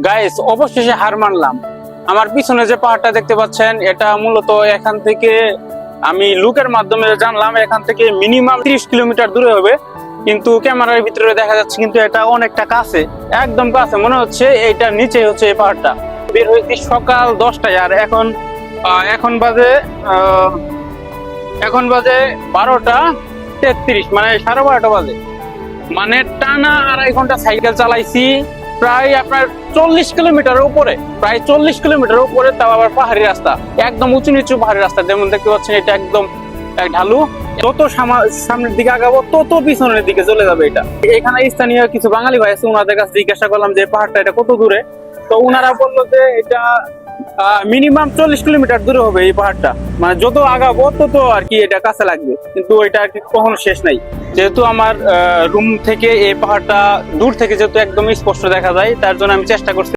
Guys অবশেষে হার মানলাম। আমার পিছনে যে পাহাড়টা দেখতে পাচ্ছেন, এটা মূলত এখান থেকে আমি লুকের মাধ্যমে জানলাম এখান থেকে মিনিমাম 30 কিলোমিটার দূরে হবে, কিন্তু ক্যামেরার ভিতরে দেখা যাচ্ছে কিন্তু এটা অনেকটা কাছে, একদম কাছে মনে হচ্ছে। এইটার নিচে হচ্ছে এই পাহাড়টা। বের হয়েছি সকাল 10টায়, আর এখন বাজে এখন বাজে 12টা 33, মানে 12:30 বাজে। মানে টানা 2.5 ঘন্টা সাইকেল চালাইছি, প্রায় আপনার 40 কিলোমিটার উপরে, প্রায় 40 কিলোমিটার উপরে, তাও আবার পাহাড়ি রাস্তা, একদম উঁচু নিচু পাহাড়ি রাস্তা। যেমন দেখতে পাচ্ছেন এটা একদম এক ঢালু। যত সামনের দিকে আগাবো তত পিছনের দিকে চলে যাবে এটা। এখানে স্থানীয় কিছু বাঙালি ভাই আছে, ওনাদের কাছে জিজ্ঞাসা করলাম যে পাহাড়টা এটা কত দূরে। তো ওনারা বললো যে এটা মিনিমাম 40 কিলোমিটার দূরে হবে এই পাহাড়টা। মানে যত আগাবো তত আর কি এটা কাছে লাগবে, কিন্তু ওইটা আর কি কখনো শেষ নাই। যেহেতু আমার রুম থেকে এই পাহাড়টা দূর থেকে যেহেতু একদম স্পষ্ট দেখা যায়, তার জন্য আমি চেষ্টা করছি